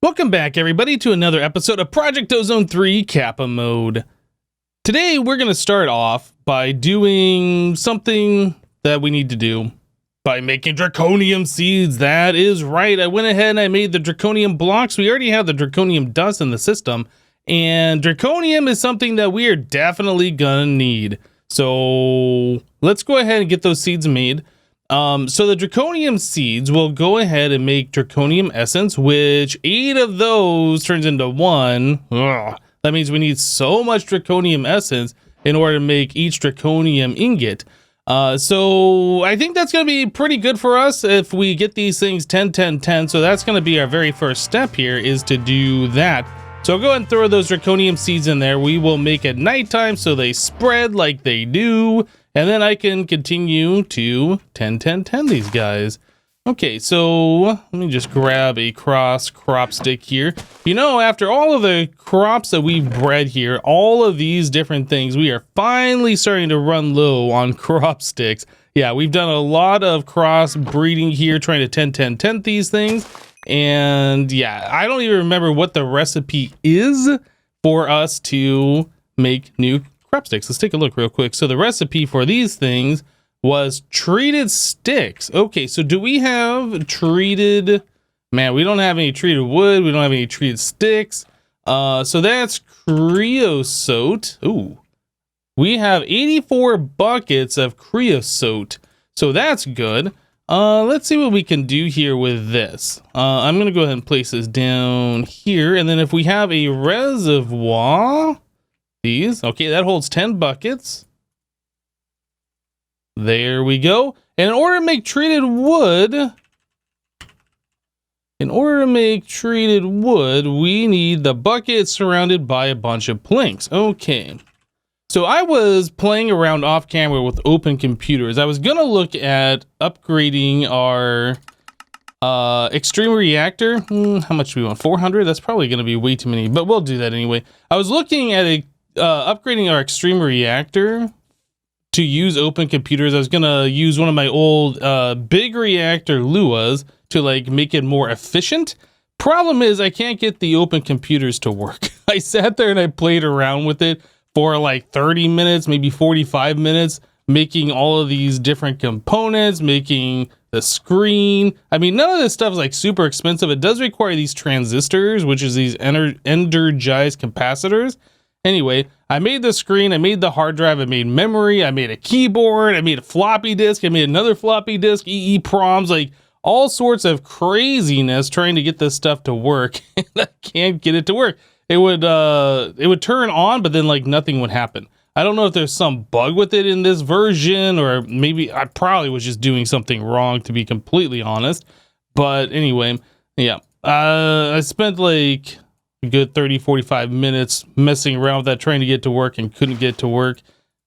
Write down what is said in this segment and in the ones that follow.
Welcome back, everybody, to another episode of Project Ozone 3 Kappa Mode. Today, we're going to start off by doing something that we need to do by making Draconian Seeds. That is right. I went ahead and I made the Draconian blocks. We already have the Draconian Dust in the system, and Draconium is something that we are definitely going to need. So let's go ahead and get those seeds made. So the Draconian Seeds will go ahead and make Draconium Essence, which 8 of those turns into 1. Ugh. That means we need so much Draconium Essence in order to make each Draconium Ingot. So I think that's going to be pretty good for us if we get these things 10, 10, 10. So that's going to be our very first step here, is to do that. So I'll go ahead and throw those Draconium Seeds in there. We will make it nighttime so they spread like they do. And then I can continue to 10, 10, 10 these guys. Okay, so let me just grab a cross crop stick here. You know, after all of the crops that we've bred here, all of these different things, we are finally starting to run low on crop sticks. Yeah, we've done a lot of cross breeding here, trying to 10, 10, 10 these things. And yeah, I don't even remember what the recipe is for us to make new crop sticks. Let's take a look real quick. So the recipe for these things was treated sticks. Okay, so do we have treated... Man, we don't have any treated wood. We don't have any treated sticks. So that's creosote. Ooh. We have 84 buckets of creosote. So that's good. Let's see what we can do here with this. I'm going to go ahead and place this down here. And then if we have a reservoir... These. Okay, that holds 10 buckets. There we go. And in order to make treated wood, we need the bucket surrounded by a bunch of planks. Okay. So I was playing around off camera with open computers. I was going to look at upgrading our extreme reactor. How much do we want? 400? That's probably going to be way too many, but we'll do that anyway. I was looking at upgrading our extreme reactor to use open computers. I was gonna use one of my old big reactor Luas to like make it more efficient. Problem is I can't get the open computers to work. I sat there and I played around with it for like 30 minutes, maybe 45 minutes, making all of these different components, making the screen. I mean, none of this stuff is like super expensive. It does require these transistors, which is these energized capacitors. Anyway, I made the screen, I made the hard drive, I made memory, I made a keyboard, I made a floppy disk, I made another floppy disk, EEPROMs, like all sorts of craziness trying to get this stuff to work. And I can't get it to work. It would turn on, but then like nothing would happen. I don't know if there's some bug with it in this version, or maybe I probably was just doing something wrong, to be completely honest. But anyway, yeah, I spent like a good 30-45 minutes messing around with that, trying to get to work, and couldn't get to work.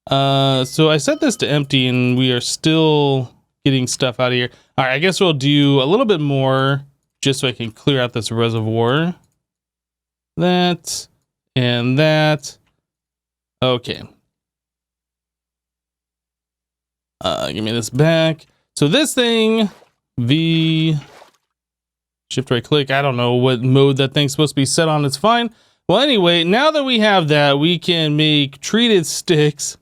So I set this to empty and we are still getting stuff out of here. All right, I guess we'll do a little bit more just so I can clear out this reservoir. That and that. Okay. Give me this back. So this thing, Shift right click. I don't know what mode that thing's supposed to be set on. It's fine. Well, anyway, now that we have that, we can make treated sticks.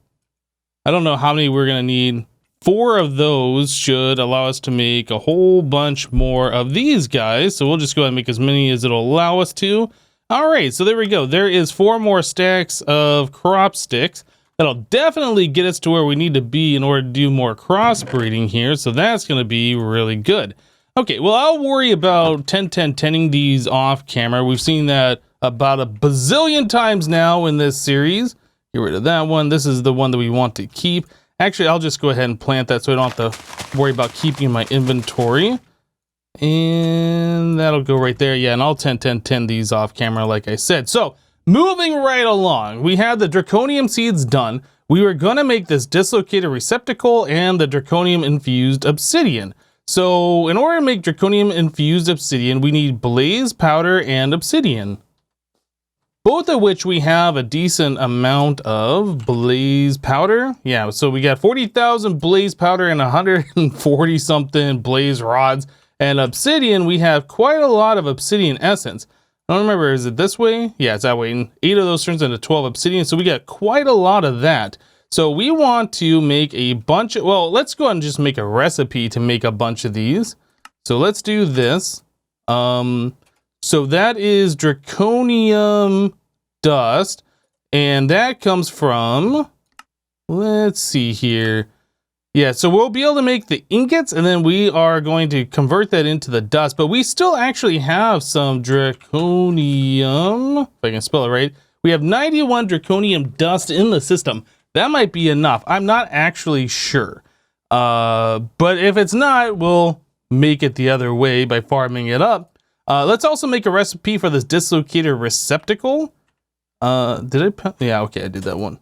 I don't know how many we're going to need. 4 of those should allow us to make a whole bunch more of these guys. So we'll just go ahead and make as many as it'll allow us to. All right, so there we go. There is 4 more stacks of crop sticks. That'll definitely get us to where we need to be in order to do more crossbreeding here. So that's going to be really good. Okay, well, I'll worry about 10-10-10ing these off camera. We've seen that about a bazillion times now in this series. Get rid of that one. This is the one that we want to keep. Actually, I'll just go ahead and plant that so I don't have to worry about keeping my inventory. And that'll go right there. Yeah, and I'll 10-10-10 these off camera like I said. So, moving right along, we had the Draconian Seeds done. We were going to make this dislocated receptacle and the Draconium Infused Obsidian. So in order to make Draconium Infused Obsidian, we need blaze powder and obsidian. Both of which we have a decent amount of blaze powder. Yeah, so we got 40,000 blaze powder and 140 something blaze rods. And obsidian, we have quite a lot of obsidian essence. I don't remember, is it this way? Yeah, it's that way. And 8 of those turns into 12 obsidian, so we got quite a lot of that. So we want to make a bunch of, well, let's go ahead and just make a recipe to make a bunch of these. So let's do this. So that is Draconian Dust, and that comes from, let's see here. Yeah, so we'll be able to make the ingots, and then we are going to convert that into the dust, but we still actually have some Draconian, if I can spell it right. We have 91 Draconian Dust in the system. That might be enough. I'm not actually sure. But if it's not, we'll make it the other way by farming it up. Let's also make a recipe for this dislocator receptacle. Yeah, okay, I did that one.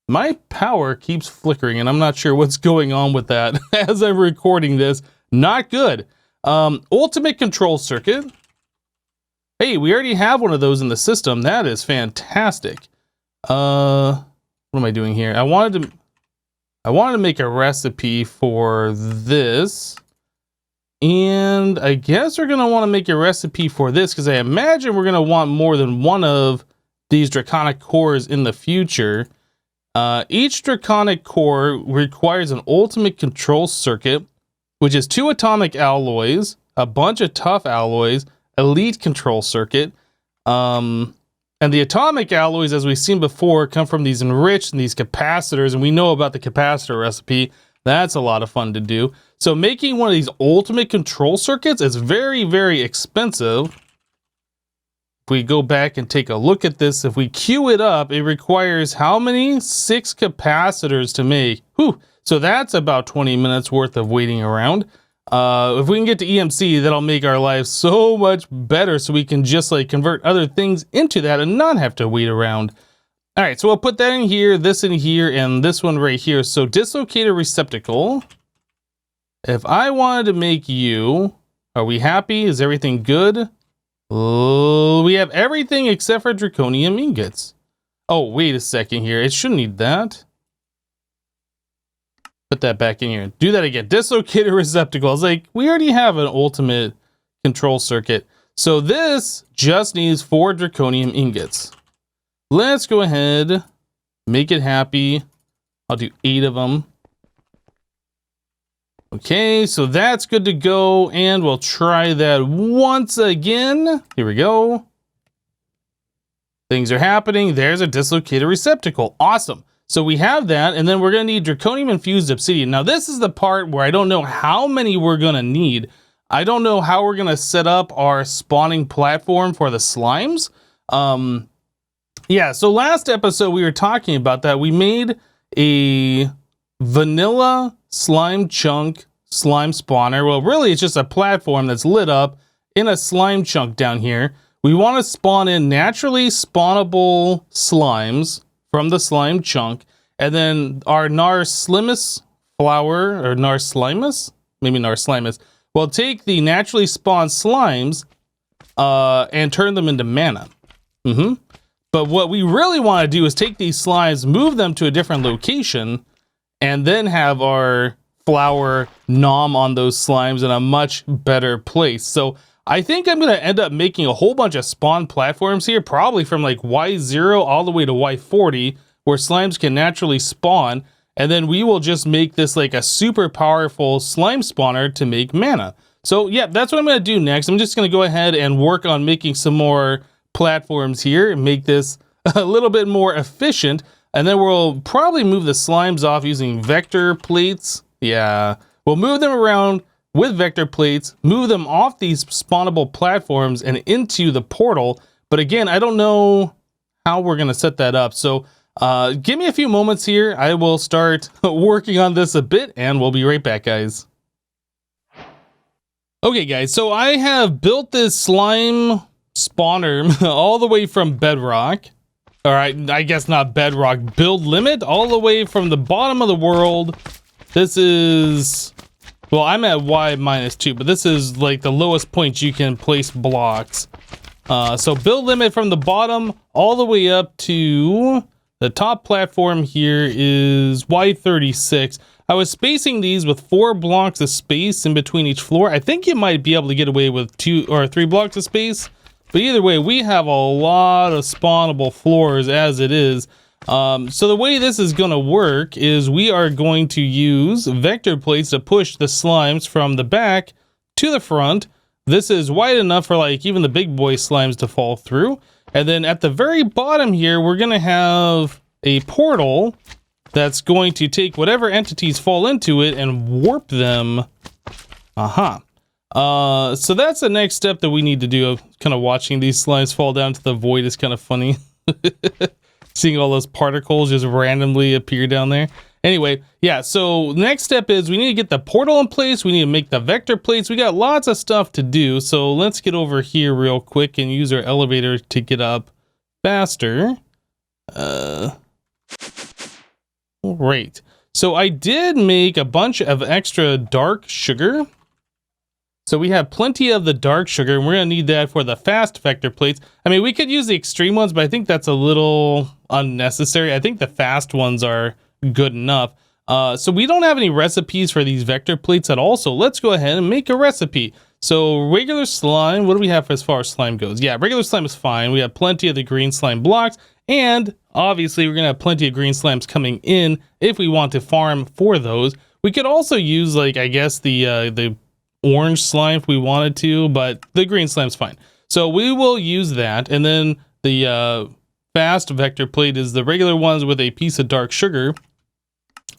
My power keeps flickering, and I'm not sure what's going on with that as I'm recording this. Not good. Ultimate control circuit. Hey, we already have one of those in the system. That is fantastic. What am I doing here? I wanted to make a recipe for this. And I guess we're going to want to make a recipe for this because I imagine we're going to want more than one of these draconic cores in the future. Each draconic core requires an ultimate control circuit, which is 2 atomic alloys, a bunch of tough alloys, elite control circuit, and the atomic alloys, as we've seen before, come from these enriched and these capacitors, and we know about the capacitor recipe. That's a lot of fun to do. So making one of these ultimate control circuits is very, very expensive. If we go back and take a look at this, if we queue it up, it requires how many? 6 capacitors to make. Whew. So that's about 20 minutes worth of waiting around. If we can get to EMC, that'll make our lives so much better so we can just like convert other things into that and not have to wait around. All right, so we'll put that in here, this in here, and this one right here. So dislocator receptacle. If I wanted to make you, are we happy? Is everything good? Oh, we have everything except for draconium ingots. Oh, wait a second here. It shouldn't need that. Put that back in here. Do that again. Dislocator receptacle. I was like, we already have an ultimate control circuit. So this just needs 4 draconium ingots. Let's go ahead, make it happy. I'll do 8 of them. Okay, so that's good to go, and we'll try that once again. Here we go. Things are happening. There's a dislocator receptacle. Awesome. So we have that, and then we're going to need Draconium Infused Obsidian. Now, this is the part where I don't know how many we're going to need. I don't know how we're going to set up our spawning platform for the slimes. Yeah, so last episode we were talking about that. We made a vanilla slime chunk slime spawner. Well, really, it's just a platform that's lit up in a slime chunk down here. We want to spawn in naturally spawnable slimes from the slime chunk, and then our Narslimus flower, or Narslimus? Maybe Narslimus. We'll take the naturally spawned slimes and turn them into mana. But what we really want to do is take these slimes, move them to a different location, and then have our flower nom on those slimes in a much better place. So I think I'm going to end up making a whole bunch of spawn platforms here, probably from like Y0 all the way to Y40, where slimes can naturally spawn, and then we will just make this like a super powerful slime spawner to make mana. So yeah, that's what I'm going to do next. I'm just going to go ahead and work on making some more platforms here and make this a little bit more efficient, and then we'll probably move the slimes off using vector plates. Yeah, we'll move them around with vector plates, move them off these spawnable platforms and into the portal. But again, I don't know how we're going to set that up. So give me a few moments here. I will start working on this a bit, and we'll be right back, guys. Okay, guys, so I have built this slime spawner all the way from bedrock. All right, I guess not bedrock, build limit, all the way from the bottom of the world. This is, well, I'm at Y-2, but this is like the lowest point you can place blocks. So build limit from the bottom all the way up to the top platform here is Y36. I was spacing these with 4 blocks of space in between each floor. I think you might be able to get away with 2 or 3 blocks of space. But either way, we have a lot of spawnable floors as it is. So the way this is going to work is we are going to use vector plates to push the slimes from the back to the front. This is wide enough for like even the big boy slimes to fall through. And then at the very bottom here, we're going to have a portal that's going to take whatever entities fall into it and warp them. So that's the next step that we need to do. Kind of watching these slimes fall down to the void is kind of funny. Seeing all those particles just randomly appear down there. Anyway, yeah, so next step is we need to get the portal in place. We need to make the vector plates. We got lots of stuff to do. So let's get over here real quick and use our elevator to get up faster. Great. So I did make a bunch of extra dark sugar. So we have plenty of the dark sugar, and we're going to need that for the fast vector plates. I mean, we could use the extreme ones, but I think that's a little unnecessary. I think the fast ones are good enough. So we don't have any recipes for these vector plates at all, so let's go ahead and make a recipe. So regular slime, what do we have as far as slime goes? Yeah, regular slime is fine. We have plenty of the green slime blocks, and obviously we're going to have plenty of green slimes coming in if we want to farm for those. We could also use, like, I guess the orange slime if we wanted to, but the green slime's fine. So we will use that, and then the fast vector plate is the regular ones with a piece of dark sugar.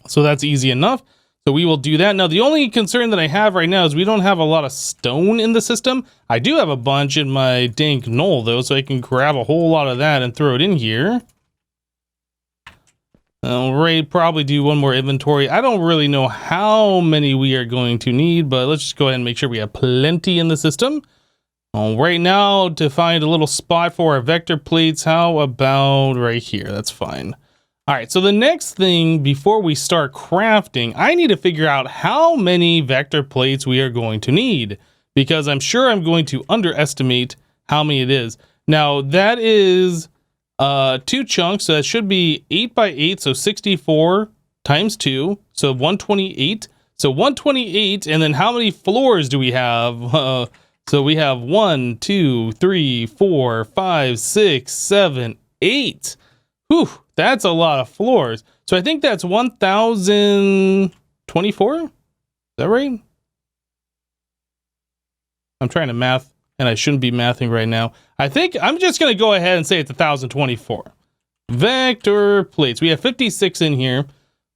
So that's easy enough. So we will do that. Now, the only concern that I have right now is we don't have a lot of stone in the system. I do have a bunch in my dank knoll, though, so I can grab a whole lot of that and throw it in here. All right, probably do one more inventory. I don't really know how many we are going to need, but let's just go ahead and make sure we have plenty in the system. All right, now to find a little spot for our vector plates, how about right here? That's fine. All right, so the next thing before we start crafting, I need to figure out how many vector plates we are going to need, because I'm sure I'm going to underestimate how many it is. Now, that is 2 chunks, so that should be 8 by 8, so 64 times 2, so 128. So 128, and then how many floors do we have? So we have 1, 2, 3, 4, 5, 6, 7, 8. Whew, that's a lot of floors. So I think that's 1,024. Is that right? I'm trying to math, and I shouldn't be mathing right now. I think I'm just going to go ahead and say it's 1,024. Vector plates. We have 56 in here.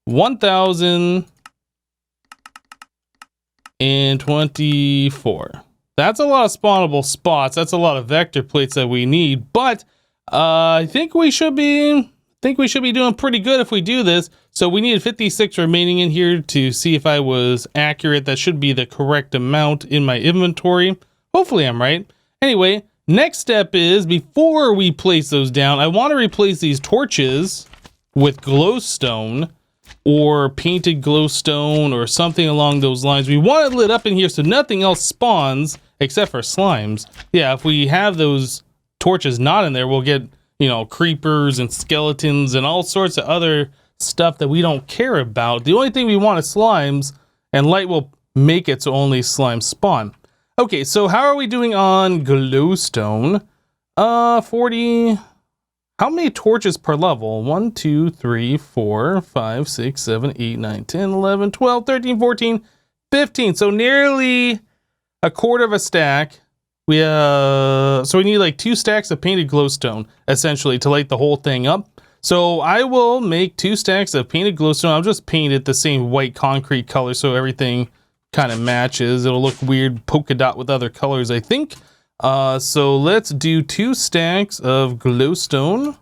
1,024. That's a lot of spawnable spots. That's a lot of vector plates that we need, but I think we should be doing pretty good if we do this. So we needed 56 remaining in here to see if I was accurate. That should be the correct amount in my inventory. Hopefully I'm right. Anyway, next step is before we place those down, I want to replace these torches with glowstone or painted glowstone or something along those lines. We want it lit up in here so nothing else spawns except for slimes. Yeah, if we have those torches not in there, we'll get, you know, creepers and skeletons and all sorts of other stuff that we don't care about. The only thing we want is slimes, and light will make it so only slime spawn. Okay, so how are we doing on glowstone? 40. How many torches per level? 1, 2, 3, 4, 5, 6, 7, 8, 9, 10, 11, 12, 13, 14, 15. So nearly a quarter of a stack. So we need like 2 stacks of painted glowstone, essentially, to light the whole thing up. So I will make 2 stacks of painted glowstone. I'll just paint it the same white concrete color so everything kind of matches. It'll look weird polka dot with other colors, I think. So let's do 2 stacks of glowstone.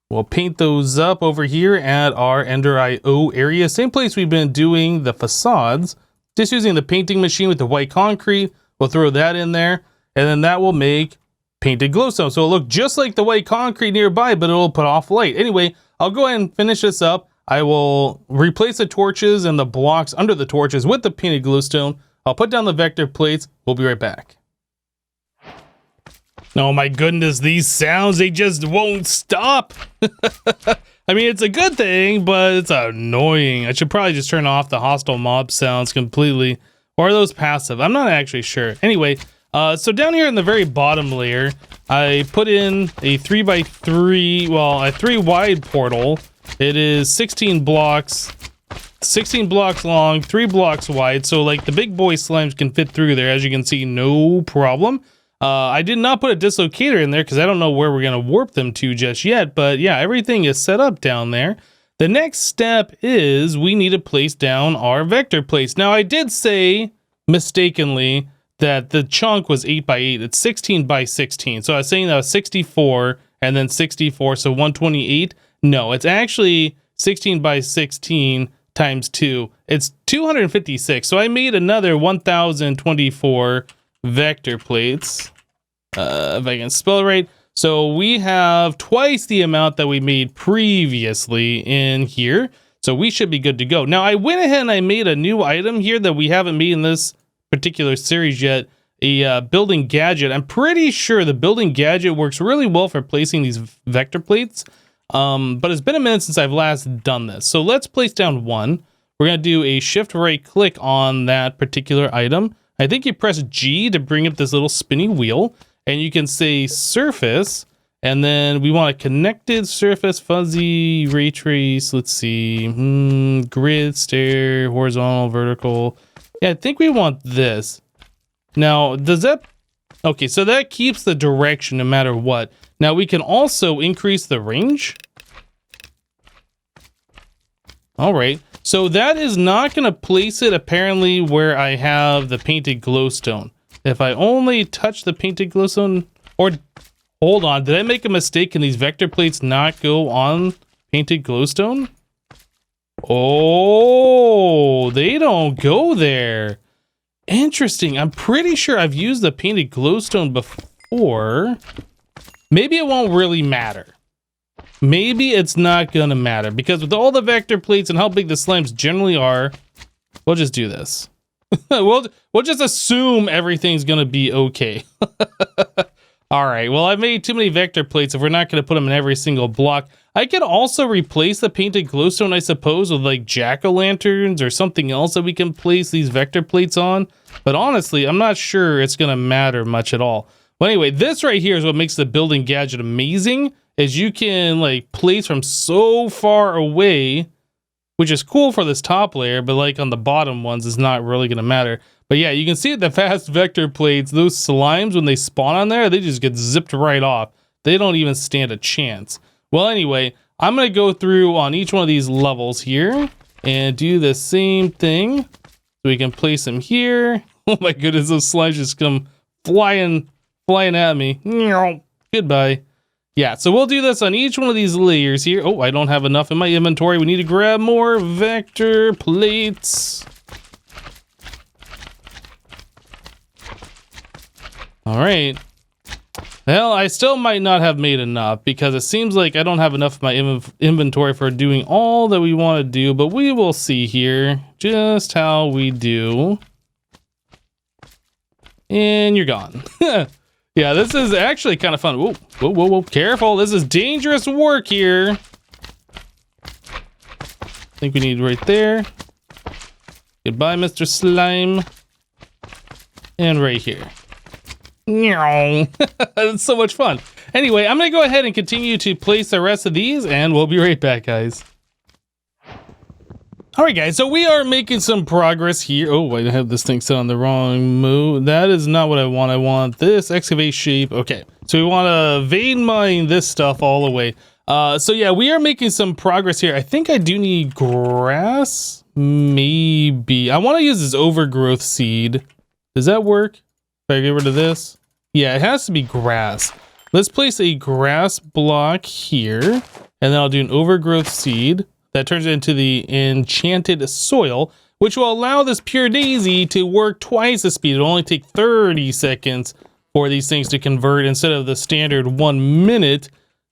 We'll paint those up over here at our Ender IO area. Same place we've been doing the facades. Just using the painting machine with the white concrete. We'll throw that in there, and then that will make painted glowstone. So it'll look just like the white concrete nearby, but it'll put off light. Anyway, I'll go ahead and finish this up. I will replace the torches and the blocks under the torches with the painted glowstone. I'll put down the vector plates. We'll be right back. Oh my goodness, these sounds, they just won't stop. I mean, it's a good thing, but it's annoying. I should probably just turn off the hostile mob sounds completely. Or are those passive? I'm not actually sure. Anyway, So down here in the very bottom layer, I put in a 3x3, well, a 3 wide portal. It is 16 blocks long, 3 blocks wide. So like the big boy slimes can fit through there, as you can see, no problem. I did not put a dislocator in there because I don't know where we're going to warp them to just yet. But yeah, everything is set up down there. The next step is we need to place down our vector plates. Now I did say mistakenly that the chunk was 8x8. It's 16x16. So I was saying that was 64 and then 64, so 128. No, it's actually 16x16 times 2. It's 256. So I made another 1024 vector plates. If I can spell it right. So we have twice the amount that we made previously in here. So we should be good to go. Now I went ahead and I made a new item here that we haven't made in this particular series yet, a building gadget. I'm pretty sure the building gadget works really well for placing these vector plates, but it's been a minute since I've last done this. So let's place down one. We're going to do a shift right click on that particular item. I think you press G to bring up this little spinny wheel, and you can say surface, and then we want a connected surface, fuzzy, ray trace, let's see, grid, stair, horizontal, vertical. Yeah, I think we want this. Now, does that... Okay, so that keeps the direction no matter what. Now, we can also increase the range. All right. So that is not going to place it, apparently, where I have the painted glowstone. If I only touch the painted glowstone... Or, hold on. Did I make a mistake? Can these vector plates not go on painted glowstone? Oh, they don't go there. Interesting. I'm pretty sure I've used the painted glowstone before. Maybe it won't really matter. Maybe it's not gonna matter because with all the vector plates and how big the slimes generally are, we'll just do this. we'll just assume everything's gonna be okay. All right, well, I've made too many vector plates if we're not going to put them in every single block. I could also replace the painted glowstone, I suppose, with like jack-o'-lanterns or something else that we can place these vector plates on. But honestly, I'm not sure it's going to matter much at all. Well, anyway, this right here is what makes the building gadget amazing, is you can like place from so far away, which is cool for this top layer, but like on the bottom ones, it's not really going to matter. But yeah, you can see the fast vector plates, those slimes, when they spawn on there, they just get zipped right off. They don't even stand a chance. Well, anyway, I'm going to go through on each one of these levels here and do the same thing. So we can place them here. Oh my goodness, those slimes just come flying at me. Goodbye. Yeah, so we'll do this on each one of these layers here. Oh, I don't have enough in my inventory. We need to grab more vector plates. All right. Well, I still might not have made enough because it seems like I don't have enough in my inventory for doing all that we want to do, but we will see here just how we do. And you're gone. Yeah, this is actually kind of fun. Whoa, whoa, whoa, whoa. Careful. This is dangerous work here. I think we need right there. Goodbye, Mr. Slime. And right here. It's so much fun. Anyway, I'm going to go ahead and continue to place the rest of these, and we'll be right back, guys. All right, guys, so we are making some progress here. Oh, I have this thing set on the wrong mode. That is not what I want. I want this excavate shape. Okay, so we want to vein mine this stuff all the way. So yeah, we are making some progress here. I think I do need grass. Maybe. I want to use this overgrowth seed. Does that work? If I get rid of this? Yeah, it has to be grass. Let's place a grass block here, and then I'll do an overgrowth seed. That turns it into the enchanted soil, which will allow this pure daisy to work twice the speed. It'll only take 30 seconds for these things to convert instead of the standard 1 minute.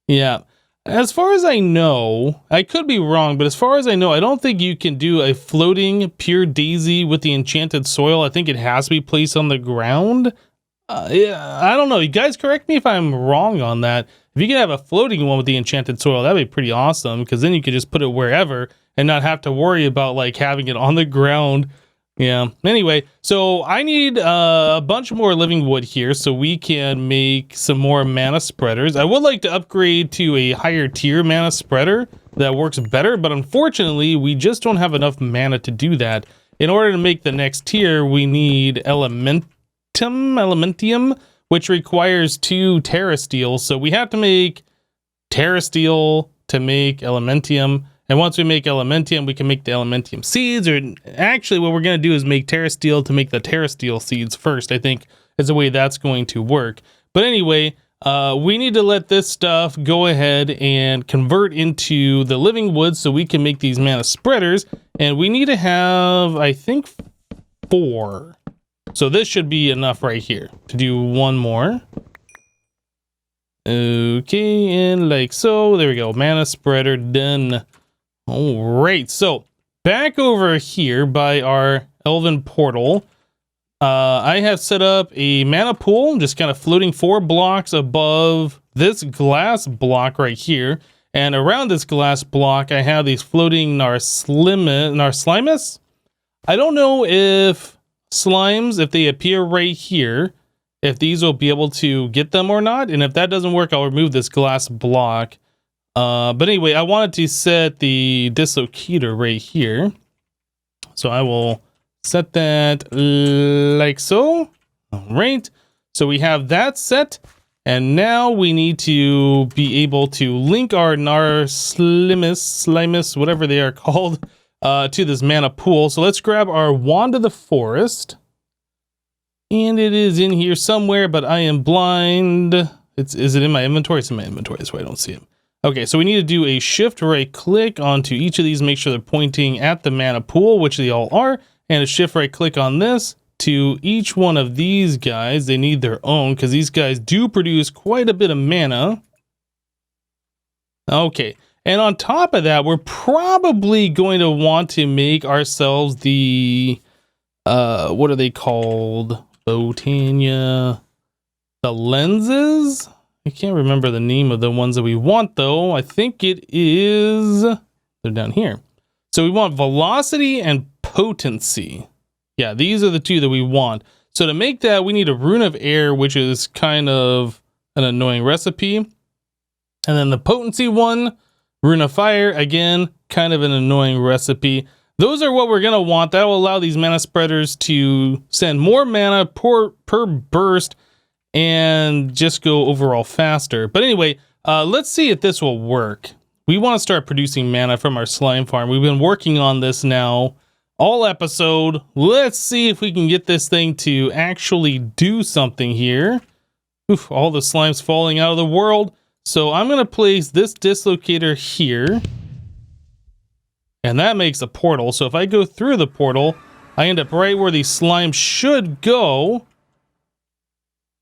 Yeah. As far as I know, I could be wrong, but as far as I know, I don't think you can do a floating pure daisy with the enchanted soil. I think it has to be placed on the ground. Yeah, I don't know. You guys correct me if I'm wrong on that. If you can have a floating one with the enchanted soil, that'd be pretty awesome, because then you could just put it wherever and not have to worry about like having it on the ground Yeah. Anyway, so I need a bunch more living wood here so we can make some more mana spreaders. I would like to upgrade to a higher tier mana spreader that works better, but unfortunately, we just don't have enough mana to do that. In order to make the next tier, we need Elementium, which requires 2 Terra Steel. So we have to make Terra Steel to make Elementium. And once we make Elementium, we can make the Elementium seeds, or actually what we're going to do is make Terra Steel to make the Terra Steel seeds first, I think is the way that's going to work. But anyway, we need to let this stuff go ahead and convert into the living wood so we can make these mana spreaders. And we need to have, I think, 4. So this should be enough right here to do one more. Okay, and like so, there we go. Mana spreader done. All right, so back over here by our elven portal, I have set up a mana pool, just kind of floating 4 blocks above this glass block right here. And around this glass block, I have these floating Narslimus. I don't know if slimes, if they appear right here, if these will be able to get them or not. And if that doesn't work, I'll remove this glass block. But anyway, I wanted to set the dislocator right here. So I will set that like so. All right. So we have that set. And now we need to be able to link our Narslimus, whatever they are called, to this mana pool. So let's grab our Wand of the Forest. And it is in here somewhere, but I am blind. Is it in my inventory? It's in my inventory, that's why I don't see it. Okay, so we need to do a shift right click onto each of these, make sure they're pointing at the mana pool, which they all are, and a shift right click on this to each one of these guys. They need their own because these guys do produce quite a bit of mana. Okay, and on top of that, we're probably going to want to make ourselves the, what are they called? Botana, the lenses? I can't remember the name of the ones that we want though. I think it is, they're down here. So we want velocity and potency. Yeah, these are the 2 that we want. So to make that, we need a rune of air, which is kind of an annoying recipe. And then the potency one, rune of fire, again, kind of an annoying recipe. Those are what we're going to want. That will allow these mana spreaders to send more mana per burst and just go overall faster. But anyway, let's see if this will work. We want to start producing mana from our slime farm. We've been working on this now all episode. Let's see if we can get this thing to actually do something here. Oof, all the slime's falling out of the world. So I'm going to place this dislocator here. And that makes a portal. So if I go through the portal, I end up right where these slimes should go.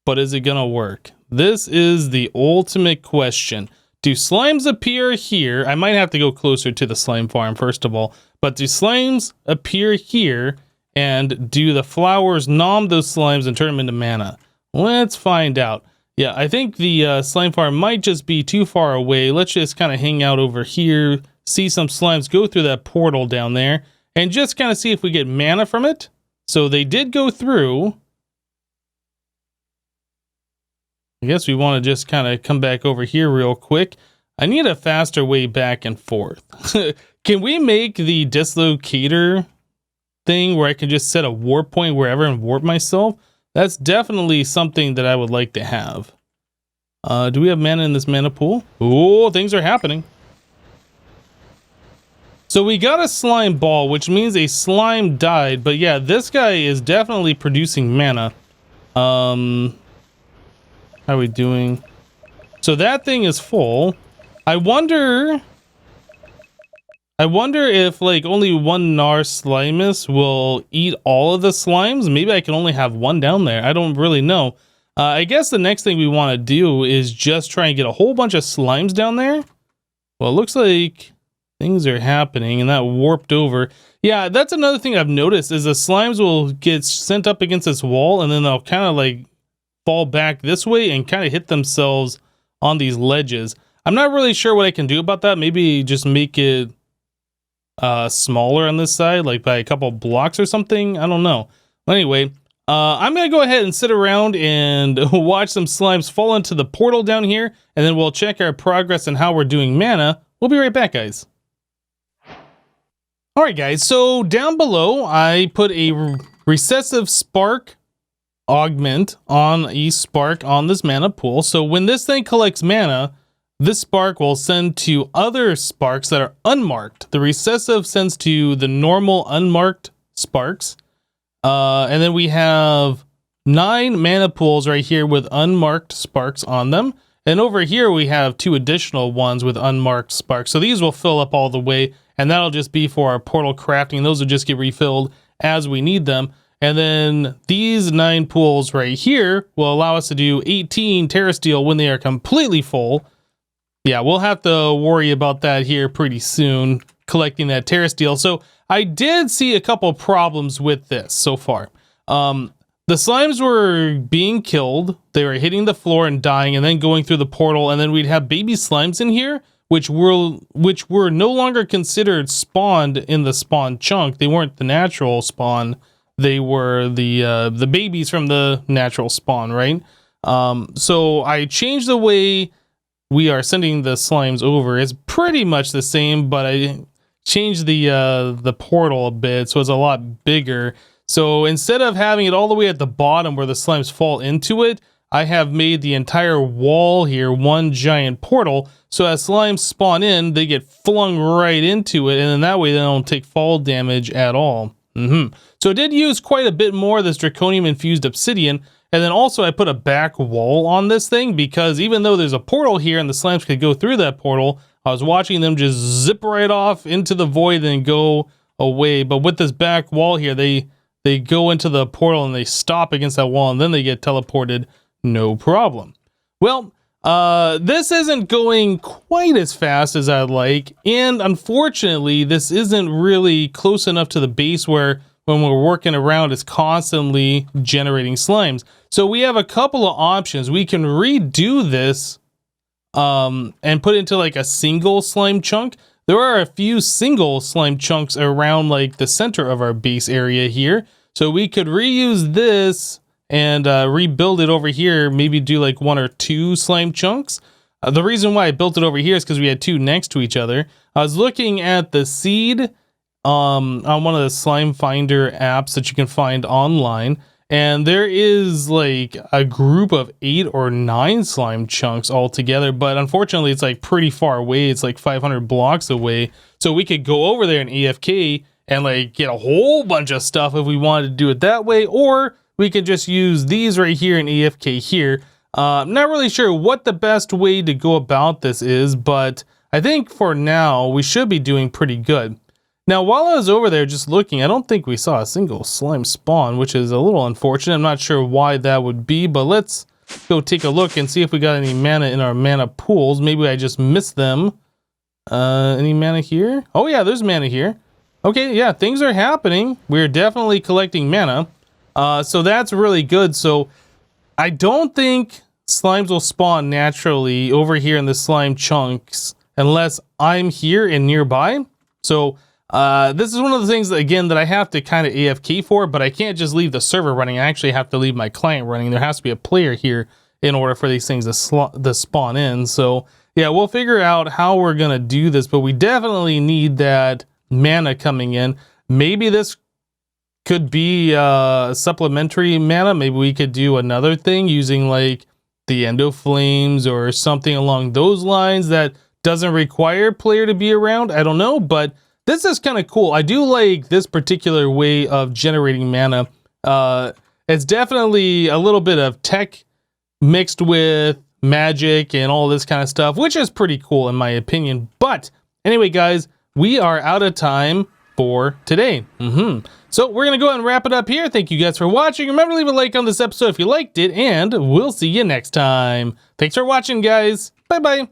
But is it going to work? This is the ultimate question. Do slimes appear here? I might have to go closer to the slime farm first of all. But do slimes appear here? And do the flowers nom those slimes and turn them into mana? Let's find out. Yeah, I think the slime farm might just be too far away. Let's just kind of hang out over here. See some slimes go through that portal down there. And just kind of see if we get mana from it. So they did go through. I guess we want to just kind of come back over here real quick. I need a faster way back and forth. Can we make the dislocator thing where I can just set a warp point wherever and warp myself? That's definitely something that I would like to have. Do we have mana in this mana pool? Oh, things are happening. So we got a slime ball, which means a slime died. But yeah, this guy is definitely producing mana. How are we doing? So that thing is full. I wonder if like only one Narslimus will eat all of the slimes. Maybe I can only have one down there. I don't really know. I guess the next thing we want to do is just try and get a whole bunch of slimes down there. Well, it looks like things are happening and that warped over. Yeah, that's another thing I've noticed is the slimes will get sent up against this wall and then they'll kind of like fall back this way and kind of hit themselves on these ledges. I'm not really sure what I can do about that. Maybe just make it smaller on this side, like by a couple blocks or something. I don't know. Anyway, I'm going to go ahead and sit around and watch some slimes fall into the portal down here, and then we'll check our progress and how we're doing mana. We'll be right back, guys. Alright guys, so down below I put a recessive spark augment on a spark on this mana pool. So when this thing collects mana, this spark will send to other sparks that are unmarked. The recessive sends to the normal unmarked sparks. And then we have 9 mana pools right here with unmarked sparks on them. And over here we have 2 additional ones with unmarked sparks. So these will fill up all the way, and that'll just be for our portal crafting. Those will just get refilled as we need them. And then these 9 pools right here will allow us to do 18 Terra Steel when they are completely full. Yeah, we'll have to worry about that here pretty soon, collecting that Terra Steel. So I did see a couple problems with this so far. The slimes were being killed, they were hitting the floor and dying, and then going through the portal, and then we'd have baby slimes in here, which were no longer considered spawned in the spawn chunk. They weren't the natural spawn, they were the babies from the natural spawn, right? So I changed the way we are sending the slimes over. It's pretty much the same, but I changed the portal a bit, so it's a lot bigger. So instead of having it all the way at the bottom where the slimes fall into it, I have made the entire wall here one giant portal. So as slimes spawn in, they get flung right into it, and then that way they don't take fall damage at all. So I did use quite a bit more of this Draconian Infused Obsidian, and then also I put a back wall on this thing, because even though there's a portal here and the slimes could go through that portal, I was watching them just zip right off into the void and go away. But with this back wall here, they go into the portal and they stop against that wall, and then they get teleported, no problem. Well, this isn't going quite as fast as I'd like, and unfortunately, this isn't really close enough to the base where when we're working around, it's constantly generating slimes. So we have a couple of options. We can redo this and put it into like a single slime chunk. There are a few single slime chunks around like the center of our base area here. So we could reuse this and rebuild it over here, maybe do like 1 or 2 slime chunks. The reason why I built it over here is because we had 2 next to each other. I was looking at the seed on one of the slime finder apps that you can find online, and there is like a group of 8 or 9 slime chunks all together, but unfortunately it's like pretty far away. It's like 500 blocks away. So we could go over there in AFK and like get a whole bunch of stuff if we wanted to do it that way, or we could just use these right here in AFK here. I'm not really sure what the best way to go about this is, but I think for now we should be doing pretty good. Now, while I was over there just looking, I don't think we saw a single slime spawn, which is a little unfortunate. I'm not sure why that would be, but let's go take a look and see if we got any mana in our mana pools. Maybe I just missed them. Any mana here? Oh yeah, there's mana here. Okay, yeah, things are happening. We're definitely collecting mana. So that's really good. So I don't think slimes will spawn naturally over here in the slime chunks unless I'm here and nearby. So this is one of the things that, again, that I have to kind of AFK for, but I can't just leave the server running. I actually have to leave my client running. There has to be a player here in order for these things to spawn in. So yeah, we'll figure out how we're going to do this, but we definitely need that mana coming in. Maybe this could be supplementary mana. Maybe we could do another thing using like the Endo Flames or something along those lines that doesn't require player to be around. I don't know, but this is kind of cool. I do like this particular way of generating mana. It's definitely a little bit of tech mixed with magic and all this kind of stuff, which is pretty cool in my opinion. But anyway, guys, we are out of time for today. So we're going to go ahead and wrap it up here. Thank you guys for watching. Remember to leave a like on this episode if you liked it, and we'll see you next time. Thanks for watching, guys. Bye-bye.